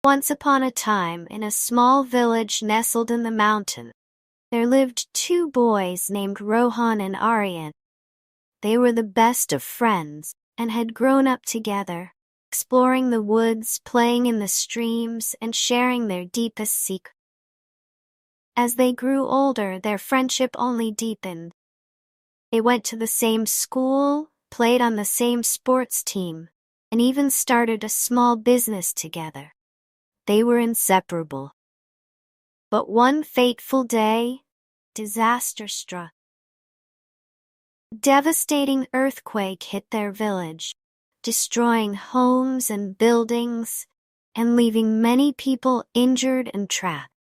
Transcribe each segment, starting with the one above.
Once upon a time, in a small village nestled in the mountain, there lived two boys named Rohan and Aryan. They were the best of friends and had grown up together, exploring the woods, playing in the streams, and sharing their deepest secrets. As they grew older, their friendship only deepened. They went to the same school, played on the same sports team, and even started a small business together. They were inseparable. But one fateful day, disaster struck. A devastating earthquake hit their village, destroying homes and buildings, and leaving many people injured and trapped.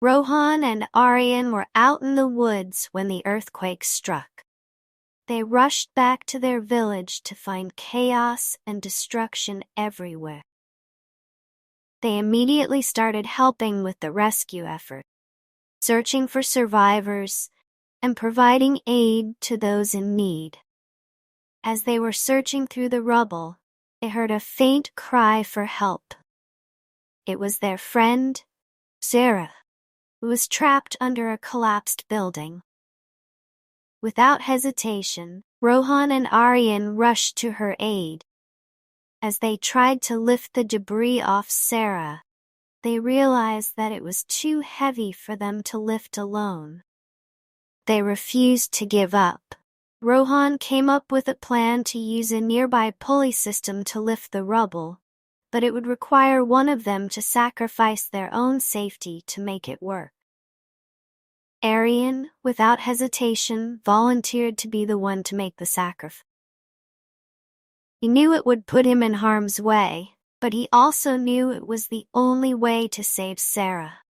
Rohan and Aryan were out in the woods when the earthquake struck. They rushed back to their village to find chaos and destruction everywhere. They immediately started helping with the rescue effort, searching for survivors and providing aid to those in need. As they were searching through the rubble, they heard a faint cry for help. It was their friend, Sarah, who was trapped under a collapsed building. Without hesitation, Rohan and Aryan rushed to her aid. As they tried to lift the debris off Sarah, they realized that it was too heavy for them to lift alone. They refused to give up. Rohan came up with a plan to use a nearby pulley system to lift the rubble, but it would require one of them to sacrifice their own safety to make it work. Aryan, without hesitation, volunteered to be the one to make the sacrifice. He knew it would put him in harm's way, but he also knew it was the only way to save Sarah.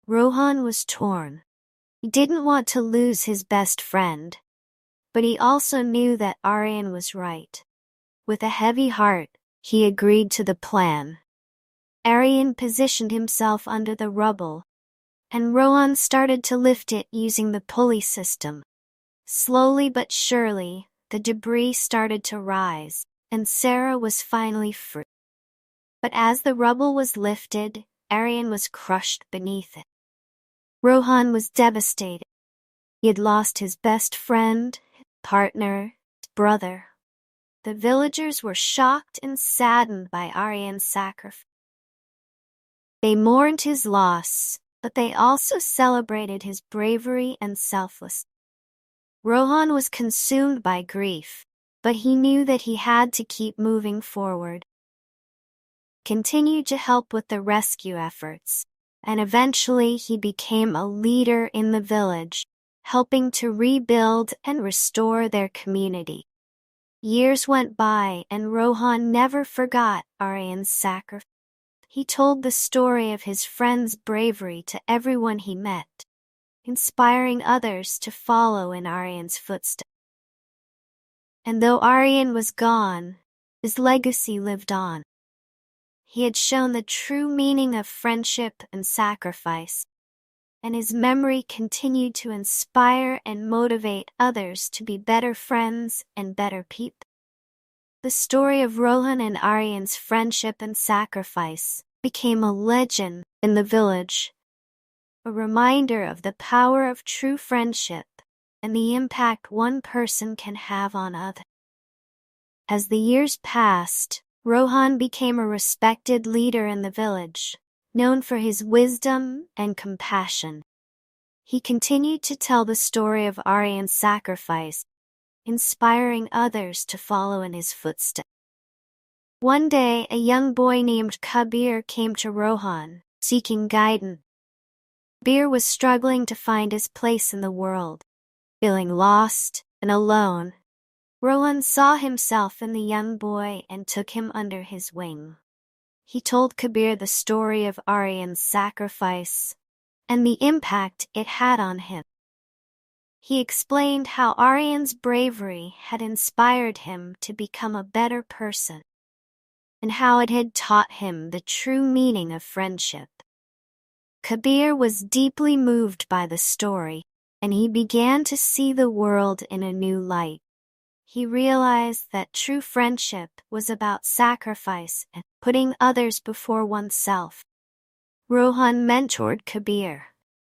Rohan was torn. He didn't want to lose his best friend, but he also knew that Aryan was right. With a heavy heart, he agreed to the plan. Aryan positioned himself under the rubble, and Rohan started to lift it using the pulley system. Slowly but surely, the debris started to rise, and Sarah was finally free. But as the rubble was lifted, Aryan was crushed beneath it. Rohan was devastated. He had lost his best friend, his partner, his brother. The villagers were shocked and saddened by Aryan's sacrifice. They mourned his loss, but they also celebrated his bravery and selflessness. Rohan was consumed by grief, but he knew that he had to keep moving forward. Continued to help with the rescue efforts, and eventually he became a leader in the village, helping to rebuild and restore their community. Years went by and Rohan never forgot Aryan's sacrifice. He told the story of his friend's bravery to everyone he met, inspiring others to follow in Aryan's footsteps. And though Aryan was gone, his legacy lived on. He had shown the true meaning of friendship and sacrifice, and his memory continued to inspire and motivate others to be better friends and better people. The story of Rohan and Aryan's friendship and sacrifice became a legend in the village, a reminder of the power of true friendship and the impact one person can have on others. As the years passed, Rohan became a respected leader in the village, known for his wisdom and compassion. He continued to tell the story of Aryan's sacrifice, inspiring others to follow in his footsteps. One day, a young boy named Kabir came to Rohan, seeking guidance. Kabir was struggling to find his place in the world, feeling lost and alone. Rohan saw himself in the young boy and took him under his wing. He told Kabir the story of Aryan's sacrifice and the impact it had on him. He explained how Aryan's bravery had inspired him to become a better person, and how it had taught him the true meaning of friendship. Kabir was deeply moved by the story, and he began to see the world in a new light. He realized that true friendship was about sacrifice and putting others before oneself. Rohan mentored Kabir,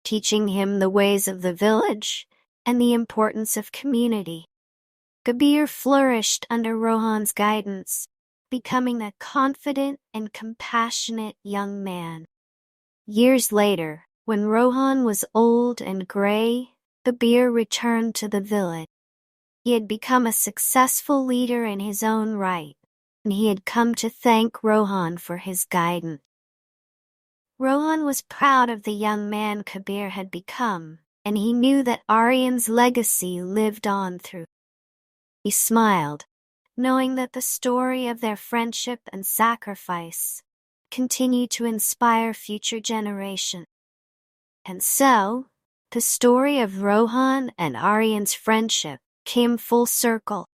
teaching him the ways of the village and the importance of community. Kabir flourished under Rohan's guidance, becoming a confident and compassionate young man. Years later, when Rohan was old and gray, Kabir returned to the village. He had become a successful leader in his own right, and he had come to thank Rohan for his guidance. Rohan was proud of the young man Kabir had become, and he knew that Aryan's legacy lived on through. He smiled, knowing that the story of their friendship and sacrifice continued to inspire future generations. And so, the story of Rohan and Aryan's friendship came full circle.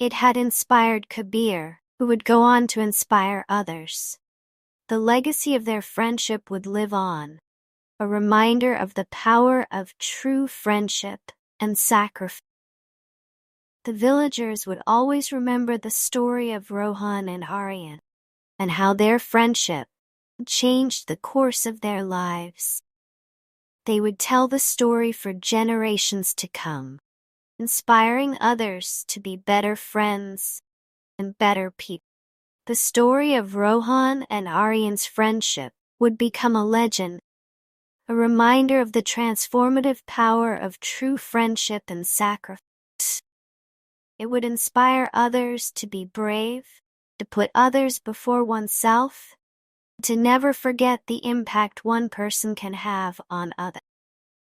It had inspired Kabir, who would go on to inspire others. The legacy of their friendship would live on, a reminder of the power of true friendship and sacrifice. The villagers would always remember the story of Rohan and Aryan, and how their friendship changed the course of their lives. They would tell the story for generations to come, inspiring others to be better friends and better people. The story of Rohan and Aryan's friendship would become a legend, a reminder of the transformative power of true friendship and sacrifice. It would inspire others to be brave, to put others before oneself, to never forget the impact one person can have on others.